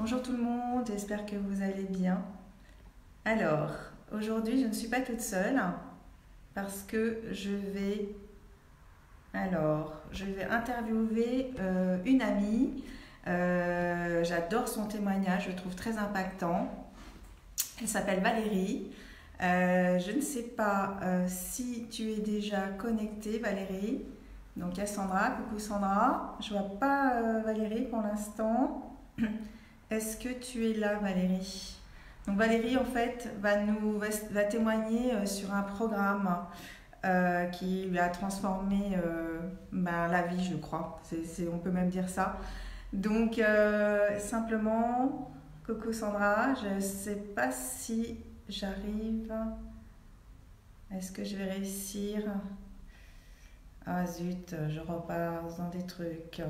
Bonjour tout le monde, j'espère que vous allez bien. Alors, aujourd'hui je ne suis pas toute seule parce que je vais interviewer une amie. J'adore son témoignage, je le trouve très impactant. Elle s'appelle Valérie. Je ne sais pas si tu es déjà connectée, Valérie. Donc il y a Sandra, coucou Sandra. Je vois pas Valérie pour l'instant. Est-ce que tu es là, Valérie? Donc Valérie, en fait, va témoigner sur un programme qui lui a transformé la vie, je crois. On peut même dire ça. Donc, simplement, coucou Sandra, je ne sais pas si j'arrive. Est-ce que je vais réussir? Ah zut, je repars dans des trucs.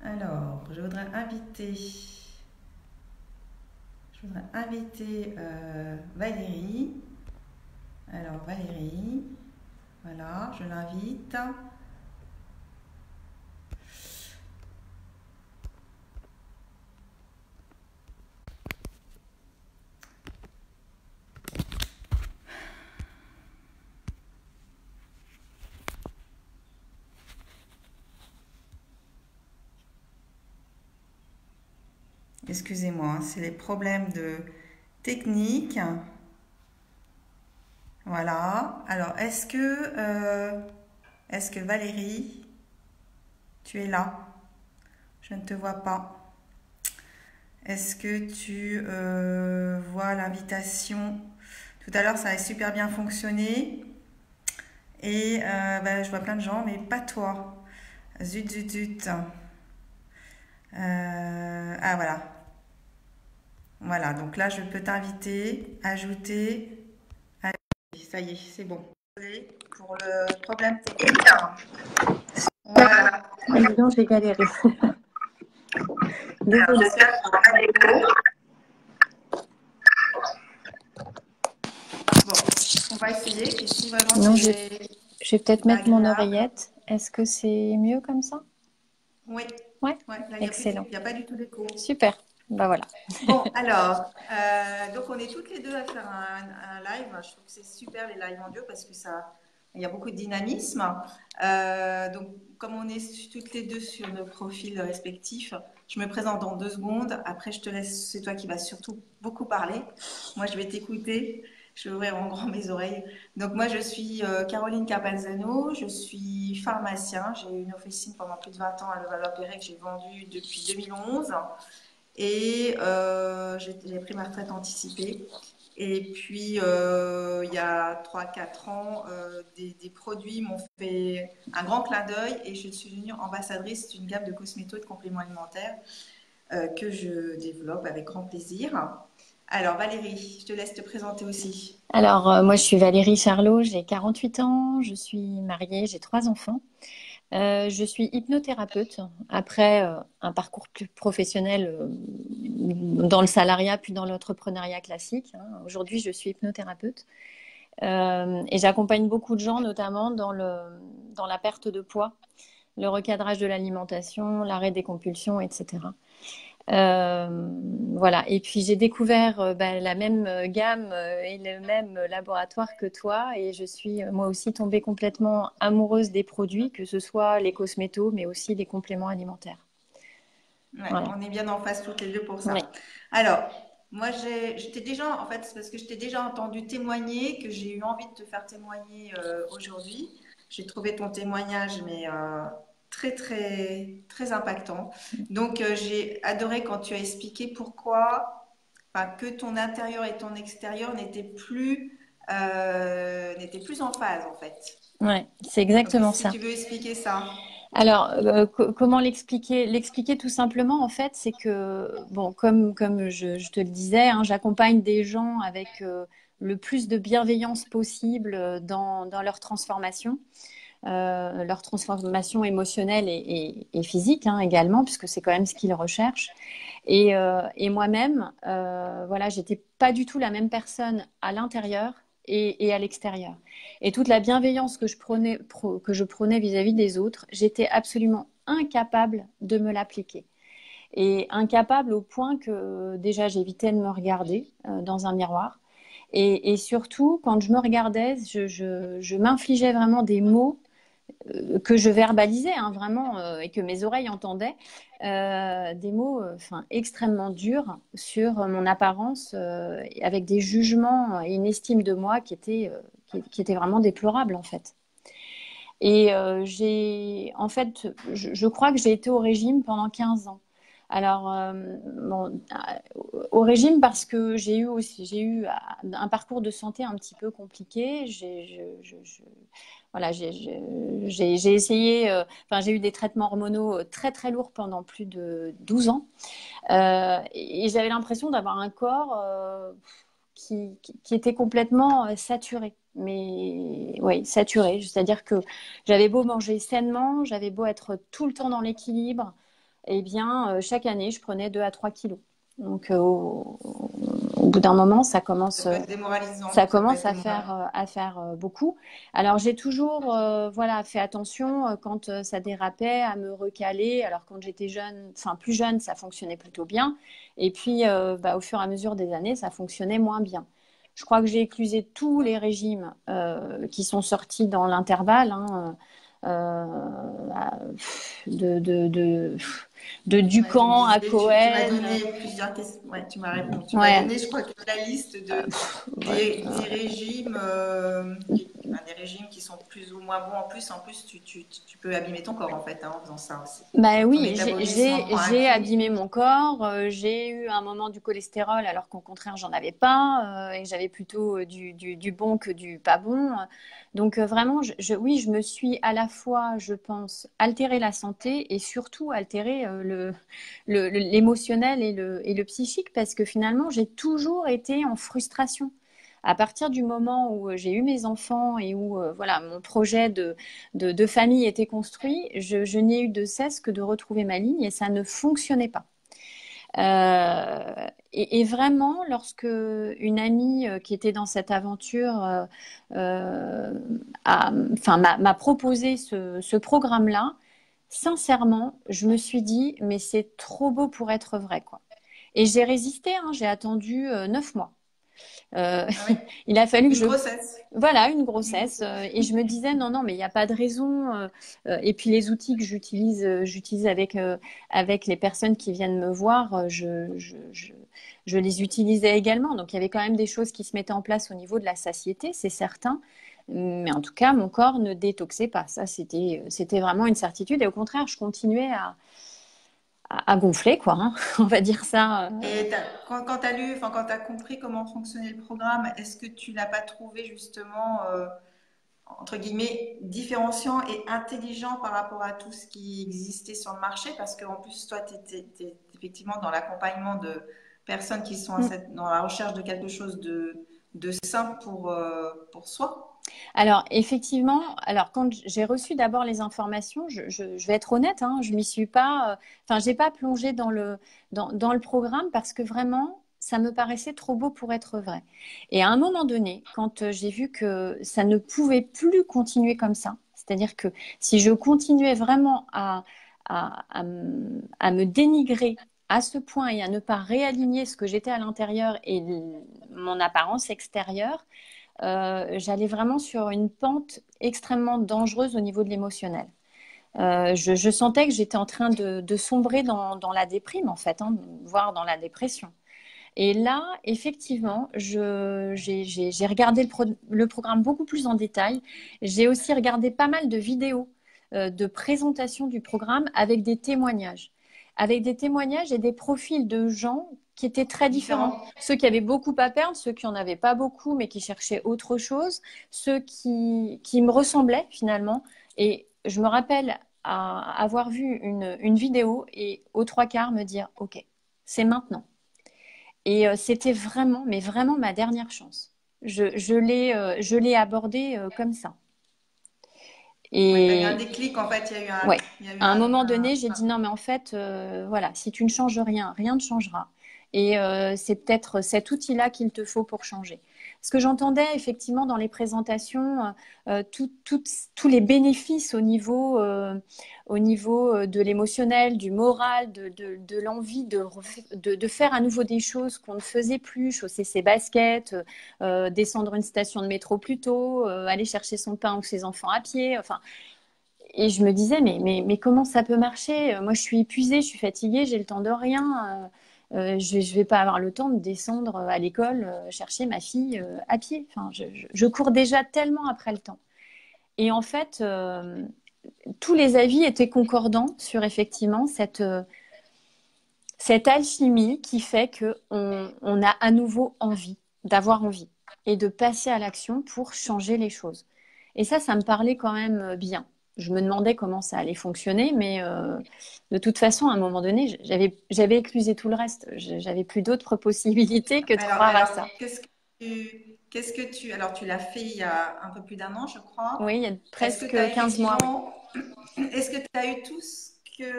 Alors, je voudrais inviter Valérie. Alors, Valérie, voilà, je l'invite. Excusez-moi, c'est les problèmes de technique. Voilà. Alors, est-ce que Valérie, tu es là? Je ne te vois pas. Est-ce que tu vois l'invitation? Tout à l'heure, ça a super bien fonctionné. Et je vois plein de gens, mais pas toi. Zut, zut, zut. Ah, voilà. Voilà, donc là, je peux t'inviter, ajouter. Allez, ça y est, c'est bon. Désolée pour le problème technique. Voilà. Évidemment, j'ai galéré. Alors, Désolée. j'espère qu'on va pas d'écho. Bon, on va essayer. Et si vraiment Non, je vais c'est peut-être pas mettre mon agréable. oreillette. Est-ce que c'est mieux comme ça? Oui, Ouais, ouais, là, excellent. il n'y a pas du tout d'écho. Super. Bah voilà. Bon, alors, donc on est toutes les deux à faire un live. Je trouve que c'est super les lives en duo parce que il y a beaucoup de dynamisme. Donc, comme on est toutes les deux sur nos profils respectifs, je me présente dans 2 secondes. Après, je te laisse, c'est toi qui vas surtout beaucoup parler. Moi, je vais t'écouter. Je vais ouvrir en grand mes oreilles. Donc, moi, je suis Caroline Capalzano. Je suis pharmacien. J'ai eu une officine pendant plus de 20 ans à Levallois-Perret que j'ai vendue depuis 2011. Et j'ai pris ma retraite anticipée. Et puis, il y a 3 4 ans, des produits m'ont fait un grand clin d'œil et je suis devenue ambassadrice d'une gamme de cosmétos et de compléments alimentaires que je développe avec grand plaisir. Alors, Valérie, je te laisse te présenter aussi. Alors, moi, je suis Valérie Charlot, j'ai 48 ans, je suis mariée, j'ai 3 enfants. Je suis hypnothérapeute après un parcours plus professionnel dans le salariat puis dans l'entrepreneuriat classique, hein. Aujourd'hui, je suis hypnothérapeute. Et j'accompagne beaucoup de gens, notamment dans la perte de poids, le recadrage de l'alimentation, l'arrêt des compulsions, etc. Voilà. Et puis j'ai découvert la même gamme et le même laboratoire que toi, et je suis moi aussi tombée complètement amoureuse des produits, que ce soit les cosmétos, mais aussi les compléments alimentaires. Ouais, Voilà. on est bien en face toutes les deux pour Oui. ça. Alors, moi, je t'ai déjà, en fait, c'est parce que je t'ai déjà entendu témoigner que j'ai eu envie de te faire témoigner aujourd'hui. J'ai trouvé ton témoignage, mais très, très, très impactant. Donc, j'ai adoré quand tu as expliqué pourquoi, enfin, que ton intérieur et ton extérieur n'étaient plus en phase, en fait. Ouais, c'est Donc, exactement si ça. tu veux expliquer ça. Alors, comment l'expliquer? L'expliquer tout simplement, en fait, c'est que, bon, comme je te le disais, hein, j'accompagne des gens avec le plus de bienveillance possible dans leur transformation. leur transformation émotionnelle et physique hein, également, puisque c'est quand même ce qu'ils recherchent. Et moi-même, voilà, j'étais pas du tout la même personne à l'intérieur et à l'extérieur. Et toute la bienveillance que je prenais vis-à-vis des autres, j'étais absolument incapable de me l'appliquer. Et incapable au point que déjà j'évitais de me regarder dans un miroir. Et surtout, quand je me regardais, je m'infligeais vraiment des mots que je verbalisais hein, vraiment et que mes oreilles entendaient, des mots enfin, extrêmement durs sur mon apparence avec des jugements et une estime de moi qui était vraiment déplorable en fait. Et en fait, je crois que j'ai été au régime pendant 15 ans. Alors, bon, au régime parce que j'ai eu un parcours de santé un petit peu compliqué. Voilà, j'ai essayé, enfin, j'ai eu des traitements hormonaux très très lourds pendant plus de 12 ans. Et j'avais l'impression d'avoir un corps qui était complètement saturé. Mais oui, saturé. C'est-à-dire que j'avais beau manger sainement, j'avais beau être tout le temps dans l'équilibre, eh bien, chaque année, je prenais 2 à 3 kilos. Donc, au bout d'un moment, Ça peut être démoralisant. ça Ça peut commence être démoralisant. à faire beaucoup. Alors, j'ai toujours voilà, fait attention quand ça dérapait à me recaler. Alors, quand j'étais jeune, enfin plus jeune, ça fonctionnait plutôt bien. Et puis, bah, au fur et à mesure des années, ça fonctionnait moins bien. Je crois que j'ai éclusé tous les régimes qui sont sortis dans l'intervalle, hein, de Ouais, tu me Ducamp à disais, tu m'as Cohen. donné plusieurs questions. Ouais, tu m'as répondu. Tu m'as Ouais, donné, je crois, toute la liste ouais, des régimes, enfin, des régimes qui sont plus ou moins bons. En plus, tu peux abîmer ton corps en fait hein, en faisant ça aussi. bah Ton oui, métabolisme en prend un j'ai coup. abîmé mon corps. J'ai eu un moment du cholestérol alors qu'au contraire j'en avais pas et que j'avais plutôt du bon que du pas bon. Donc vraiment, oui, je me suis à la fois, je pense, altéré la santé et surtout altéré l'émotionnel et le psychique parce que finalement j'ai toujours été en frustration. À partir du moment où j'ai eu mes enfants et où voilà, mon projet de famille était construit, je n'ai eu de cesse que de retrouver ma ligne et ça ne fonctionnait pas. Et vraiment, lorsque une amie qui était dans cette aventure enfin, m'a proposé ce programme-là, sincèrement, je me suis dit, mais c'est trop beau pour être vrai, quoi. Et j'ai résisté, hein, j'ai attendu 9 mois. Euh, Ah oui, il a fallu que une je grossesse. voilà, une Une grossesse. grossesse. Et je me disais, non, non, mais il n'y a pas de raison. Et puis les outils que j'utilise avec les personnes qui viennent me voir, je les utilisais également. Donc il y avait quand même des choses qui se mettaient en place au niveau de la satiété, c'est certain. Mais en tout cas, mon corps ne détoxait pas. Ça, c'était vraiment une certitude. Et au contraire, je continuais à gonfler, quoi, hein. On va dire ça. Et quand tu as lu, enfin quand tu as compris comment fonctionnait le programme, est-ce que tu l'as pas trouvé justement entre guillemets, différenciant et intelligent par rapport à tout ce qui existait sur le marché, parce qu'en plus, toi, tu es, effectivement dans l'accompagnement de personnes qui sont dans la recherche de quelque chose de sain pour soi. Alors, effectivement, alors quand j'ai reçu d'abord les informations, je vais être honnête, hein, je m'y suis pas, enfin, j'ai pas plongé dans le programme parce que vraiment, ça me paraissait trop beau pour être vrai. Et à un moment donné, quand j'ai vu que ça ne pouvait plus continuer comme ça, c'est-à-dire que si je continuais vraiment à me dénigrer à ce point et à ne pas réaligner ce que j'étais à l'intérieur et mon apparence extérieure, j'allais vraiment sur une pente extrêmement dangereuse au niveau de l'émotionnel. Je sentais que j'étais en train de sombrer dans la déprime, en fait, hein, voire dans la dépression. Et là, effectivement, j'ai regardé le programme beaucoup plus en détail. J'ai aussi regardé pas mal de vidéos de présentation du programme avec des témoignages. Avec des témoignages et des profils de gens qui étaient très différents. Différent. Ceux qui avaient beaucoup à perdre, ceux qui n'en avaient pas beaucoup mais qui cherchaient autre chose, ceux qui me ressemblaient finalement. Et je me rappelle avoir vu une vidéo et aux trois quarts me dire, OK, c'est maintenant. Et c'était vraiment, mais vraiment ma dernière chance. Je l'ai abordé comme ça. Oui, tu as eu un déclic, en fait, Ouais. il y a eu À un moment donné, j'ai dit non, mais en fait, voilà, si tu ne changes rien, rien ne changera. Et c'est peut-être cet outil-là qu'il te faut pour changer. Ce que j'entendais effectivement dans les présentations, tous les bénéfices au niveau de l'émotionnel, du moral, de l'envie de faire à nouveau des choses qu'on ne faisait plus, chausser ses baskets, descendre une station de métro plus tôt, aller chercher son pain ou ses enfants à pied. Enfin, et je me disais, mais comment ça peut marcher? Moi, je suis épuisée, je suis fatiguée, j'ai le temps de rien. Je ne vais pas avoir le temps de descendre à l'école, chercher ma fille à pied. Enfin, je cours déjà tellement après le temps. Et en fait, tous les avis étaient concordants sur effectivement cette alchimie qui fait qu'on a à nouveau envie, d'avoir envie et de passer à l'action pour changer les choses. Et ça me parlait quand même bien. Je me demandais comment ça allait fonctionner, mais de toute façon, à un moment donné, j'avais éclusé tout le reste. J'avais plus d'autres possibilités que de croire à ça. alors tu l'as fait il y a un peu plus d'un an, je crois. Oui, il y a Est-ce que tu as presque 15 mois, oui. effectivement, est-ce que tu as eu tout ce que,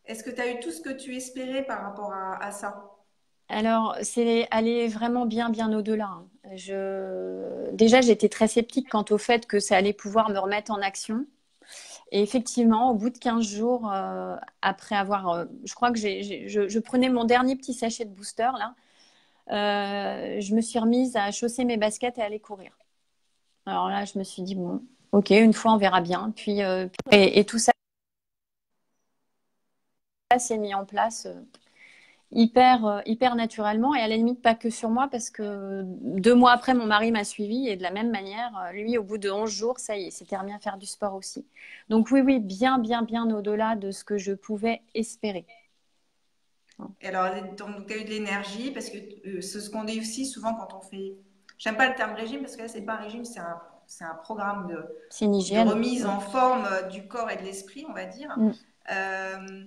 est-ce que tu as eu tout ce que tu espérais par rapport à ça? Alors, c'est aller vraiment bien, bien au-delà, hein. Déjà, j'étais très sceptique quant au fait que ça allait pouvoir me remettre en action. Et effectivement, au bout de 15 jours, après avoir, je crois que je prenais mon dernier petit sachet de booster, là, je me suis remise à chausser mes baskets et à aller courir. Alors là, je me suis dit, bon, ok, une fois, on verra bien. Et tout ça s'est mis en place hyper naturellement. Et à la limite, pas que sur moi, parce que 2 mois après, mon mari m'a suivi. Et de la même manière, lui, au bout de 11 jours, ça y est, s'était remis à faire du sport aussi. Donc oui, oui, bien, bien, bien au-delà de ce que je pouvais espérer. Et alors, donc, tu as eu de l'énergie parce que c'est ce qu'on dit aussi souvent quand on fait. J'aime pas le terme régime parce que là, c'est pas un régime, c'est un programme C'est une de hygiène. remise en forme du corps et de l'esprit, on va dire. Mm. Euh,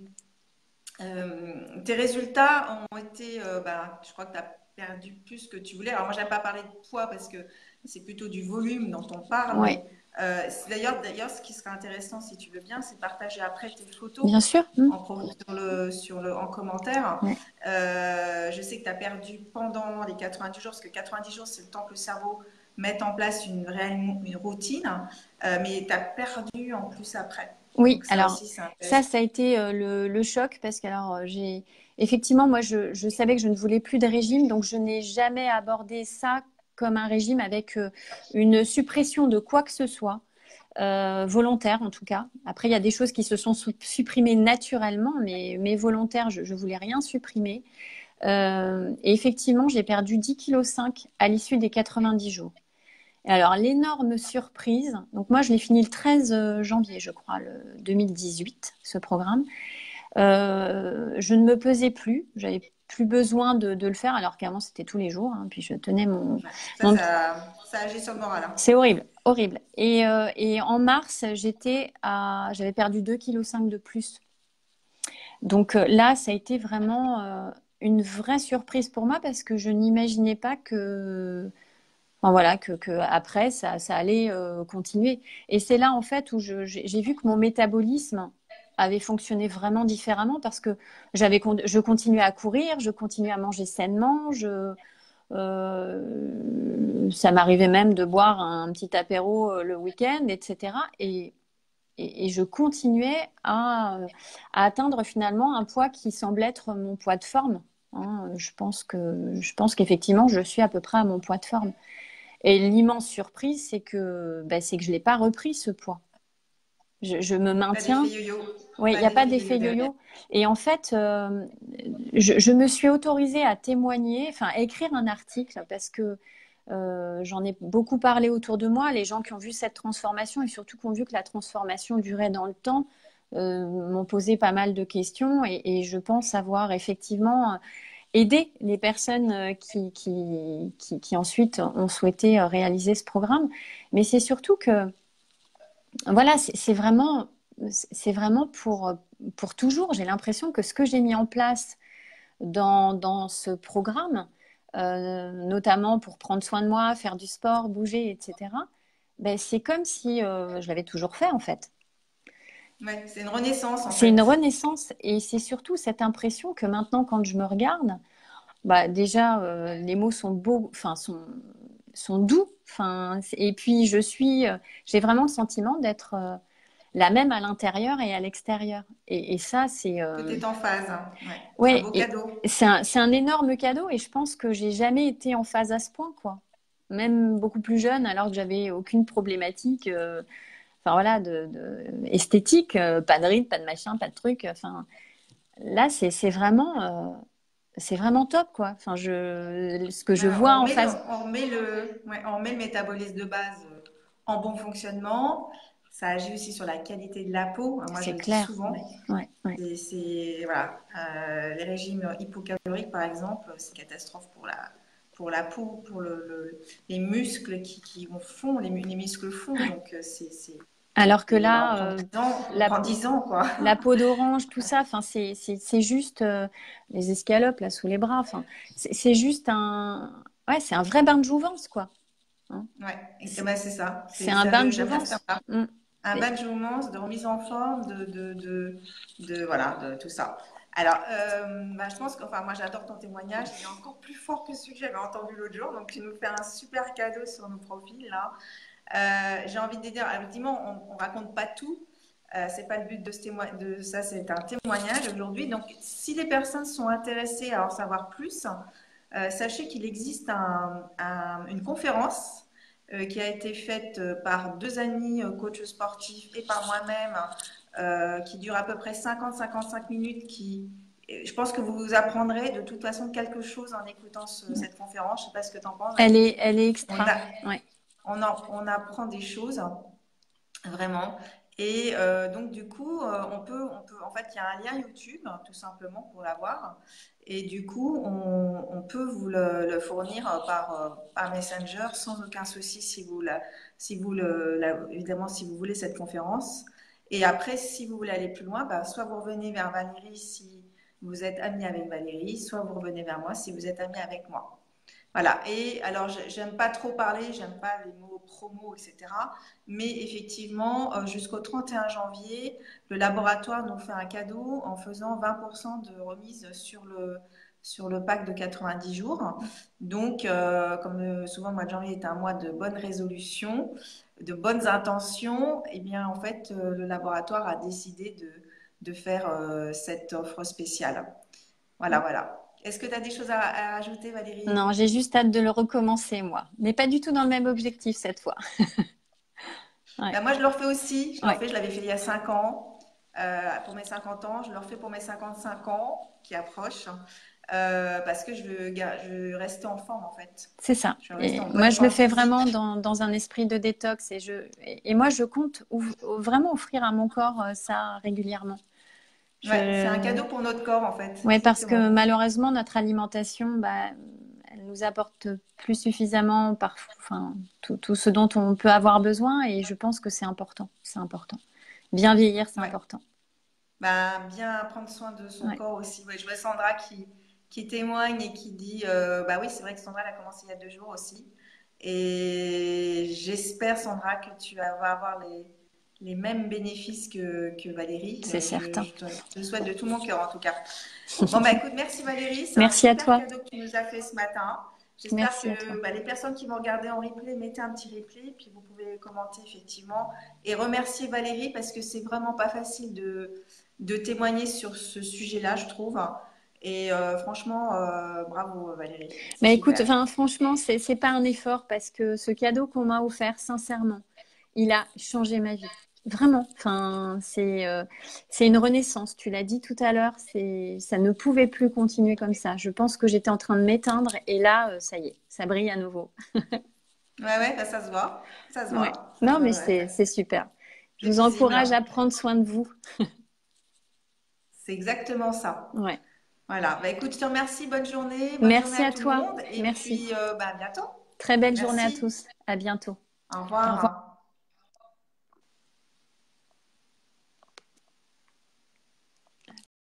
Tes résultats ont été, je crois que tu as perdu plus que tu voulais. Alors moi, j'aime pas parler de poids parce que c'est plutôt du volume dont on parle, Ouais, mais d'ailleurs, ce qui serait intéressant, si tu veux bien, c'est de partager après tes photos bien sûr. Mm. en commentaire. Ouais. Je sais que tu as perdu pendant les 90 jours, parce que 90 jours, c'est le temps que le cerveau mette en place une routine, mais tu as perdu en plus après. Oui, Donc ça alors aussi, c'est ça, intéressant. ça a été le choc parce que alors j'ai effectivement moi je savais que je ne voulais plus de régime, donc je n'ai jamais abordé ça comme un régime avec une suppression de quoi que ce soit, volontaire en tout cas. Après, il y a des choses qui se sont supprimées naturellement, mais volontaire, je voulais rien supprimer. Et effectivement, j'ai perdu 10,5 kg à l'issue des 90 jours. Et alors, l'énorme surprise, donc moi je l'ai fini le 13 janvier, je crois, le 2018, ce programme. Je ne me pesais plus, j'avais plus besoin de le faire, alors qu'avant c'était tous les jours, hein, puis je tenais Ouais. mon... Ça agit sur le moral, hein. C'est horrible, horrible. Et en mars, j'avais perdu 2,5 kg de plus. Donc là, ça a été vraiment une vraie surprise pour moi parce que je n'imaginais pas que enfin, voilà, que après, ça allait continuer. Et c'est là, en fait, où j'ai vu que mon métabolisme avait fonctionné vraiment différemment parce que je continuais à courir, je continuais à manger sainement, ça m'arrivait même de boire un petit apéro le week-end, etc. Et je continuais à atteindre finalement un poids qui semble être mon poids de forme, hein. Je pense qu'effectivement, je suis à peu près à mon poids de forme. Et l'immense surprise, c'est que je ne l'ai pas repris ce poids. Je me Pas maintiens. d'effet yo-yo. Oui, il Pas n'y a pas d'effet d'effet yo-yo derrière. yo-yo. Et en fait, je me suis autorisée à témoigner, enfin à écrire un article parce que j'en ai beaucoup parlé autour de moi, les gens qui ont vu cette transformation et surtout qui ont vu que la transformation durait dans le temps, m'ont posé pas mal de questions et je pense avoir effectivement aider les personnes qui ensuite ont souhaité réaliser ce programme. Mais c'est surtout que, voilà, c'est vraiment pour toujours. J'ai l'impression que ce que j'ai mis en place dans ce programme, notamment pour prendre soin de moi, faire du sport, bouger, etc., ben, c'est comme si je l'avais toujours fait en fait. Ouais, c'est une renaissance en C'est une fait. renaissance et c'est surtout cette impression que maintenant, quand je me regarde, bah déjà, les mots sont beaux, enfin, sont doux. Enfin, et puis, j'ai vraiment le sentiment d'être la même à l'intérieur et à l'extérieur. Et ça, c'est Tout est en phase, hein. Ouais, c'est un ouais, beau et cadeau. c'est un énorme cadeau. Et je pense que j'ai jamais été en phase à ce point, quoi. Même beaucoup plus jeune, alors que j'avais aucune problématique. Enfin voilà, esthétique, pas de rides, pas de machin, pas de truc. Enfin, là, c'est vraiment top, quoi. Enfin, ce que Ouais, je vois en face, on remet le métabolisme de base en bon fonctionnement. Ça agit aussi sur la qualité de la peau. Moi, je c'est le dis clair. souvent. Ouais, ouais, ouais. Voilà, les régimes hypocaloriques, par exemple, c'est une catastrophe pour la peau, pour les muscles qui font, les muscles font. Donc, Alors que bah, là, on la, prend 10 ans, quoi. la peau d'orange, tout ça, enfin, c'est juste les escalopes là sous les bras. Enfin, c'est juste ouais, c'est un vrai bain de jouvence, quoi. Hein. Ouais, et C'est ben, c'est ça. c'est un bain de J'aime bien ce jouvence. terme-là. Mm. Un Et- bain de jouvence, de remise en forme, voilà, de tout ça. Alors, bah, je pense que, enfin, moi, j'adore ton témoignage. Il est encore plus fort que celui que j'avais entendu l'autre jour. Donc, tu nous fais un super cadeau sur nos profils, là. J'ai envie de dire, effectivement, on raconte pas tout. C'est pas le but de ça, c'est un témoignage aujourd'hui. Donc, si les personnes sont intéressées à en savoir plus, sachez qu'il existe une conférence qui a été faite par deux amis coachs sportifs et par moi-même, qui dure à peu près 50-55 minutes. Je pense que vous apprendrez de toute façon quelque chose en écoutant cette conférence. Je ne sais pas ce que tu en penses, Valérie. elle est On, extra. a, Ouais. on apprend des choses. Vraiment. Et donc, du coup, en fait, il y a un lien YouTube, tout simplement, pour l'avoir. Et du coup, on peut vous le fournir par Messenger sans aucun souci évidemment, si vous voulez cette conférence. Et après, si vous voulez aller plus loin, bah, soit vous revenez vers Valérie si vous êtes ami avec Valérie, soit vous revenez vers moi si vous êtes ami avec moi. Voilà. Et alors, j'aime pas trop parler, j'aime pas les mots promo, etc. Mais effectivement, jusqu'au 31 janvier, le laboratoire nous fait un cadeau en faisant 20% de remise sur le pack de 90 jours. Donc, comme souvent le mois de janvier est un mois de bonnes résolutions, de bonnes intentions, eh bien, en fait, le laboratoire a décidé de faire cette offre spéciale. Voilà, voilà. Est-ce que tu as des choses à ajouter, Valérie? Non, j'ai juste hâte de le recommencer, moi. Mais pas du tout dans le même objectif cette fois. Ouais, Ben, moi, je le refais aussi. ouais. Je l'avais fait il y a 5 ans, pour mes 50 ans. Je le refais pour mes 55 ans qui approchent, parce que je veux rester en forme, en fait. C'est ça. Je veux rester Et en moi, bonne je le forme fais vraiment physique. dans un esprit de détox. Et moi, je compte vraiment offrir à mon corps ça régulièrement. Ouais, c'est un Je, cadeau pour notre corps, en fait. ouais, parce que Exactement. malheureusement, notre alimentation, bah, elle nous apporte plus suffisamment enfin, tout ce dont on peut avoir besoin. Et je pense que c'est important. C'est important. Bien vieillir, c'est Ouais. important. Ben, bien prendre soin de son Ouais. corps aussi. Ouais, je vois Sandra qui témoigne et qui dit, bah oui, c'est vrai que Sandra elle a commencé il y a 2 jours aussi. Et j'espère, Sandra, que vas avoir les mêmes bénéfices que Valérie. C'est certain. Je te souhaite de tout mon cœur, en tout cas. Bon, bah écoute, merci Valérie. C'est un Merci à super toi. cadeau que tu nous as fait ce matin. J'espère Merci à toi. que les personnes qui vont regarder en replay, mettez un petit replay, puis vous pouvez commenter effectivement. Et remercier Valérie parce que c'est vraiment pas facile de témoigner sur ce sujet-là, je trouve. Et franchement, bravo Valérie, c'est Mais écoute, super. enfin, franchement, c'est pas un effort parce que ce cadeau qu'on m'a offert, sincèrement, il a changé ma vie. Vraiment. Enfin, c'est une renaissance. Tu l'as dit tout à l'heure, ça ne pouvait plus continuer comme ça. Je pense que j'étais en train de m'éteindre et là, ça y est, ça brille à nouveau. Ouais, ouais, bah, ça se voit, ça se Ouais. voit, ça se Non, mais voit, ouais, c'est super. Je c'est vous visible. encourage à prendre soin de vous. C'est exactement ça. Ouais. Voilà, bah, écoute, je te remercie, bonne journée Merci à à tout le toi. monde, et Merci. puis bah, à bientôt. Très belle journée à Merci, tous. À bientôt. au Au revoir. revoir.